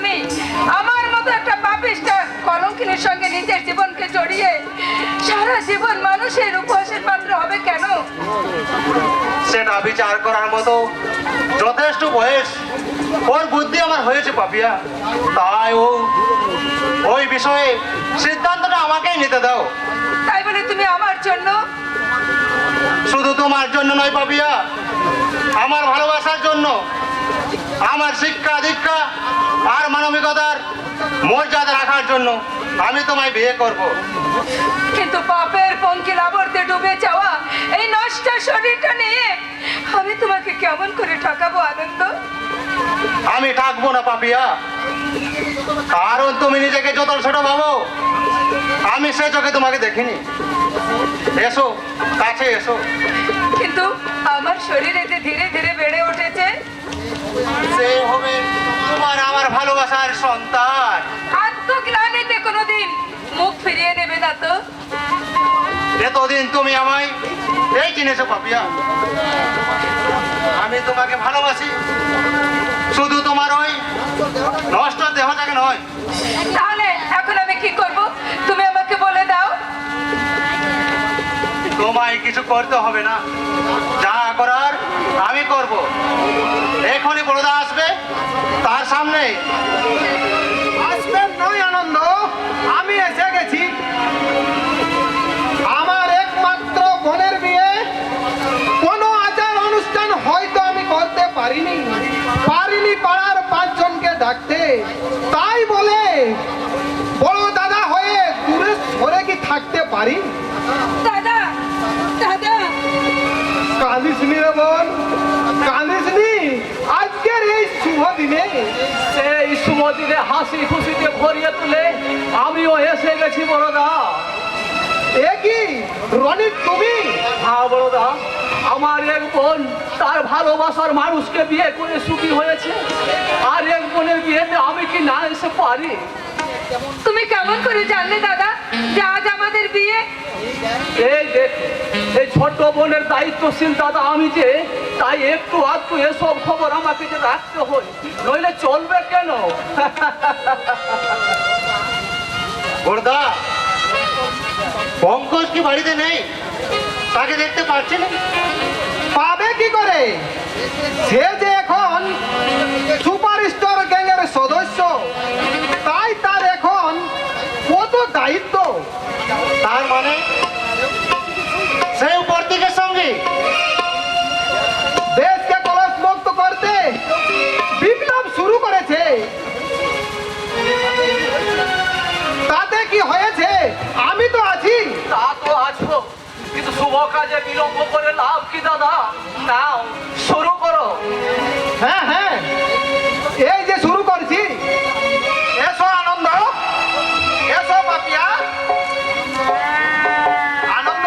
তুমি আমার মতো একটা পাপিষ্টা কলঙ্কিনীর সঙ্গে নিজের জীবনকে জড়িয়ে সারা জীবন মানুষের উপহাসের পাত্র হবে কেন? সেটা বিচার করার মতো যথেষ্ট বয়স ওর বুদ্ধি আমার হয়েছে পাপিয়া, তাই ওই বিষয়ে সিদ্ধান্তটা আমাকেই নিতে দাও। তাই বলে তুমি আমার জন্য? শুধু তোমার জন্য নয় পাপিয়া, আমার ভালোবাসার জন্য, আমার শিক্ষা দীক্ষা আর মানবিকতার মর্যাদা রাখার জন্য আমি তোমায় বিয়ে করব। কিন্তু পাপের পঙ্কিল আবর্তে ডুবে যাওয়া এই নষ্ট শরীরটা নিয়ে আমি তোমাকে কেমন করে ঠকাবো আনন্দ? আমি থাকবো না পাপিয়া, কারণ তুমি নিজেকে যত ছোট ভাবো আমি সে চোখে তোমাকে দেখিনি। এসো কাছে এসো। কিন্তু আমার শরীরে যে ধীরে ধীরে বেড়ে উঠেছে সে হবে তোমার আমার ভালোবাসার সন্তান। আত্মগ্লানিতে কোনোদিন মুখ ফিরিয়ে নেবে না তো? এতদিন তুমি আমায় এই চিনেছো পাপিয়া, আমি তোমাকে ভালোবাসি, শুধু তোমার ওই নষ্ট দেহটাকে নয়। তাহলে এখন আমি কি করব তুমি আমাকে বলে দাও। তোমায় কিছু করতে হবে না, যা করার আমি করব। এখনই বড়দা আসবে, তার সামনে আসবেন নয় আনন্দ, আমি এসে গেছি। আমার একমাত্র বোনের বিয়ে কোনো আচার অনুষ্ঠান হয়তো আমি করতে পারিনি পাড়ার 5 জনকে ডাকতে, তাই বলে বড় দাদা হয়ে দূরে সরে কি থাকতে পারি? দাদা দাদা কাঁদিসনি রে বোন, কাঁদিসনি আজকের এই শুভ দিনে? সেই শুভ দিনে হাসি খুশিতে ভরিয়ে তুলে আমিও এসে গেছি বড়দা। এ কি রনি, তুমি? হ্যাঁ বড়দা, আমার এক বোন তার ভালোবাসার মানুষকে বিয়ে করে সুখী হয়েছে, আর এক বোনের বিয়েতে আমি কি না এসে পারি? তুমি কেমন করে জানলে দাদা যে আজ আমাদের বিয়ে? এই দেখ, এই ছোট বোনের দায়িত্বশীল দাদা আমি যে, তাই একটু আধটু এসব খবর আমাকে যে রাখতে হয়, নইলে চলবে কেন? বড়দা, পঙ্কজ কি বাড়িতে নেই? তাকে দেখতে পাচ্ছি না। পাবে কি করে? সে যে এখন সুপারস্টার গ্যাংয়ের সদস্য, তাই তার এখন কত দায়িত্ব। তার মানে সে উপর দিকের সঙ্গে দেশকে কলসমুক্ত করতে বিপ্লব শুরু করেছে। তাতে কি হয়েছে? আমি তো আছি। তা তো আছো, কিন্তু শুভ কাজে বিলম্ব করে লাভ কি দাদা? নাও শুরু করো। হ্যাঁ হ্যাঁ, এই যে শুরু করছি। এসো আনন্দ, এসো পাপিয়া। আনন্দ,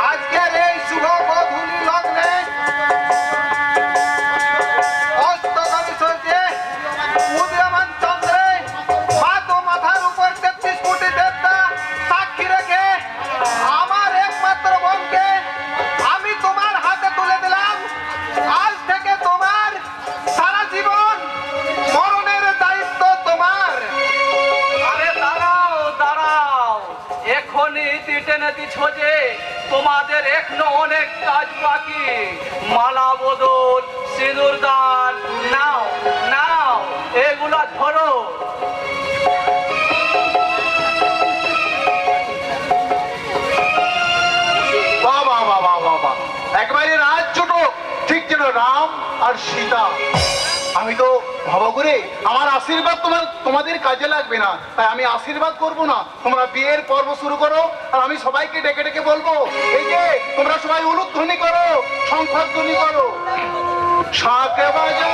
আজকের এই শুভ গোধূলি লগ্নে অস্তগামী সূর্যে উদীয়মান চন্দ্রে মাতো মাথার উপর 33 কোটি দেবতা সাক্ষী রেখে আমার একমাত্র বোনকে আমি তোমার হাতে তুলে দিলাম। আজ থেকে তোমার সারা জীবন মরণের দায়িত্ব তোমার। আরে দাঁড়াও দাঁড়াও, এখনই ইতি টেনে দিচ্ছ যে তোমাদের এখনো অনেক কাজ বাকি। মালা বদল, সিঁদুর দান, নাও নাও এগুলা ধরো। বাবা বাবা বাবা, একবারে রাজ ছোট, ঠিক যেন রাম আর সীতা। আমি তো ভাবা করে আমার আশীর্বাদ তোমাদের কাজে লাগবে না, তাই আমি আশীর্বাদ করব না। তোমরা বিয়ের পর্ব শুরু করো, আর আমি সবাইকে ডেকে ডেকে বলবো, এই যে তোমরা সবাই উলুধ্বনি করো, শঙ্খধ্বনি করো। শাঁখ বাজা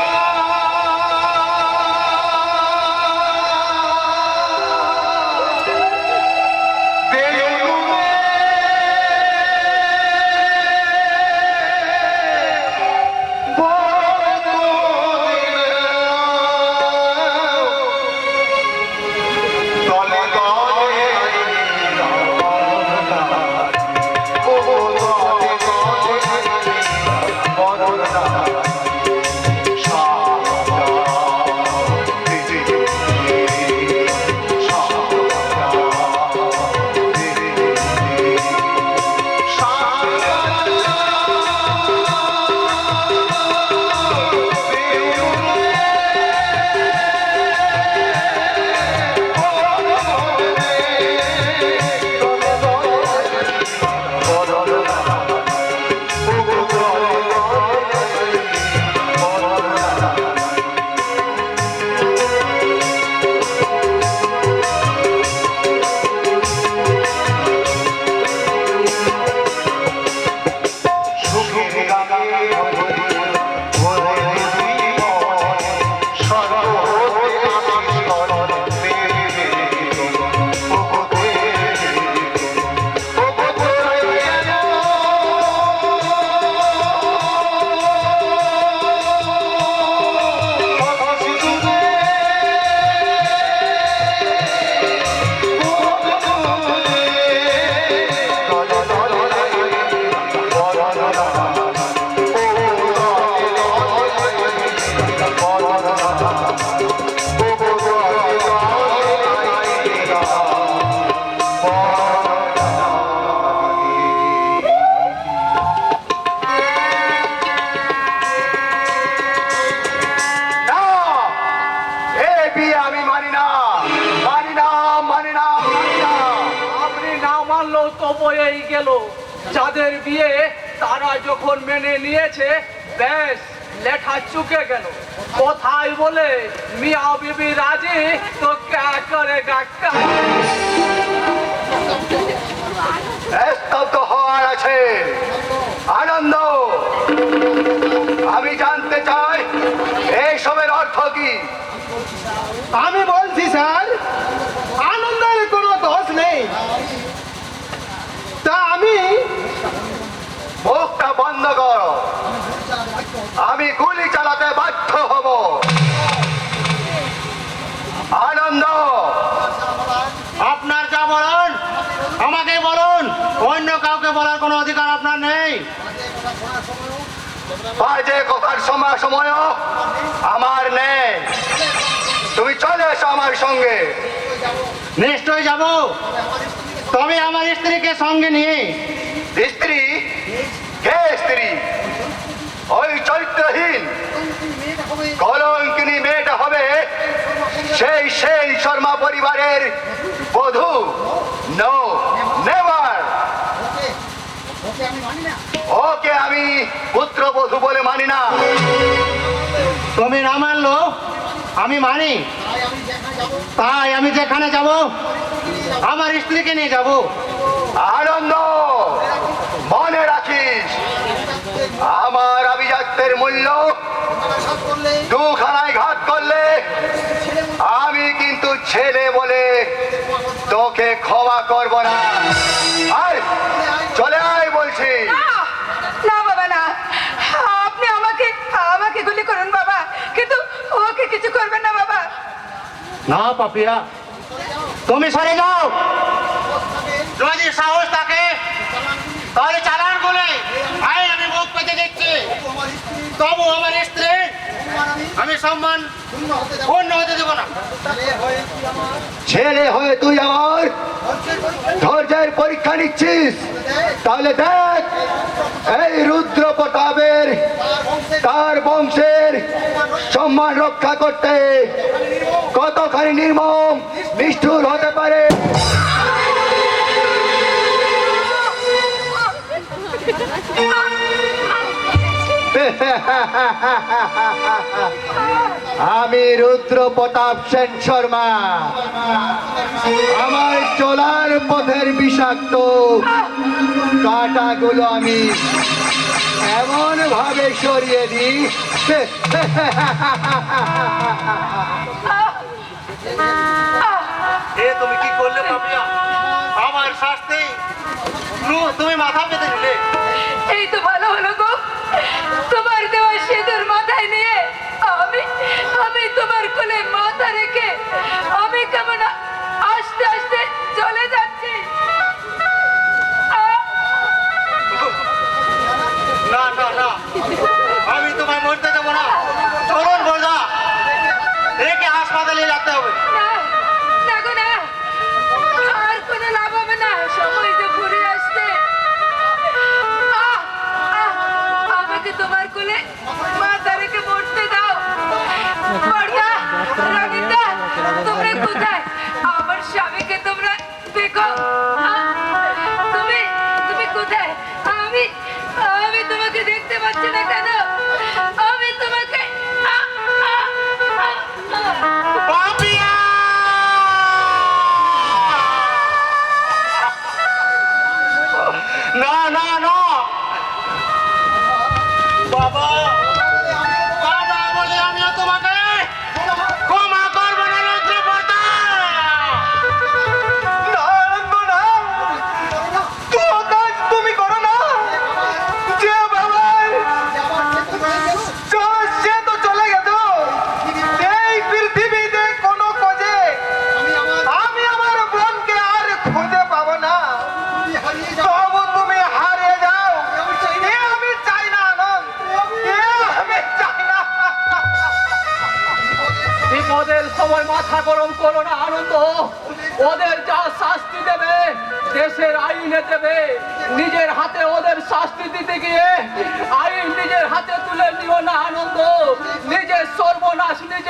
হয়েই গেল। যাদের বিয়ে তারা যখন মেনে নিয়েছে, ব্যাস লেখা চুকে গেল। কোথায় বলে মিয়া বিবি রাজি তো ক্যা করে গাক্কা। স্তব্ধ হওয়ার আছে। আনন্দ, আমি জানতে চাই এইসবের অর্থ কি? আমি বলছি স্যার, আনন্দের কোনো দোষ নেই। তা আমি মুখটা বন্ধ করো, আমি গুলি চালাতে বাধ্য হব। আনন্দ, আপনার যা বলুন আমাকে বলুন, অন্য কাউকে বলার কোনো অধিকার আপনার নেই। বাজে কথার সময়ও আমার নেই। তুমি চলে এসো আমার সঙ্গে। নিশ্চয়ই যাব, তবে আমার স্ত্রীকে সঙ্গে নিয়ে। স্ত্রী? কে স্ত্রী? ওই চরিত্রহীন কলঙ্কিনী মেয়েটা হবে সেই শর্মা পরিবারের বধূ? No, never. ওকে আমি পুত্রবধূ বলে মানি না। তুমি না মানলো আমি মানি, তাই আমি যেখানে যাব আমার স্ত্রীকে নিয়ে যাব। আনন্দ, মনে রাখিস আমার আভিজাত্যের মূল্য দুখানায় ঘাত করলে আমি কিন্তু ছেলে বলে তোকে ক্ষমা করব না। আয়, চলে আয় বলছি। না, না বাবা না, আপনি আমাকে আমাকে গুলি করুন বাবা, কিন্তু ওকে কিছু করবেন না বাবা। না পাপিয়া, তুমি সরে যাও। যদি সাহস থাকে তাহলে চালান বলে আয়, আমি মুখ পেতে দেখছি। তবু আমার স্ত্রী আমি সম্মান পূর্ণ হতে দেবো না। ছেলে হয়ে তুই আমার ধৈর্যের পরীক্ষা নিচ্ছিস? তাহলে দেখ এই রুদ্র প্রতাপের তার বংশের সম্মান রক্ষা করতে কতখানি নির্মম নিষ্ঠুর হতে পারে। আমি রুদ্র প্রতাপ সেন শর্মা। আমার চলার পথের বিষাক্ত কাঁটাগুলো আমি এমন ভাবে সরিয়ে দিই এ তুমি কি করলে পাপিয়া? আমার শাস্তি তুমি মাথা পেতে নিলে। এই তো ভালো হলো গো, তোমার দেওয়া সিঁদুর মাথায় নিয়ে আমি আমি তোমার কোলে মাথা রেখে আমি কেমন আস্তে আস্তে চলে যাচ্ছি। না না না, আমি তোমায় মরতে দেবো না। চলুন বোঝা, একে হাসপাতালে যেতে হবে। না, না গো না, আর কোনো লাভ হবে না, সময় যে ঘুরে আসছে। আমাকে তোমার কোলে মাথা রেখে মরতে দাও। বর্দা, রবীন্দ্র, তোমরা কোথায়? আমার স্বামীকে তোমরা দেখো। তুমি তুমি কোথায়? আমি আমি তোমাকে দেখতে পাচ্ছি না কেন? আমি তোমাকে পাপিয়া! না না না বাবা, বাবা বলে আমিও তোমাকে ক্ষমা করবো না। রুদ্র তুমি করো না। যে বাবা সে তো চলে গেল এই পৃথিবীতে কোনো খোঁজে। আমি আমার বোনকে আর খুঁজে পাবো না। তবু তুমি হারিয়ে যাও, এ আমি চাই না আনন্দ, এ আমি চাই না। বিপদের সময় মাথা গরম করো না আনন্দ। ওদের যা শাস্তি দেবে দেশের আইনে দেবে। নিজের হাতে ওদের শাস্তি দিতে গিয়ে আইন নিজের হাতে তুলে নিও না আনন্দ। নিজের সর্বনাশ নিজে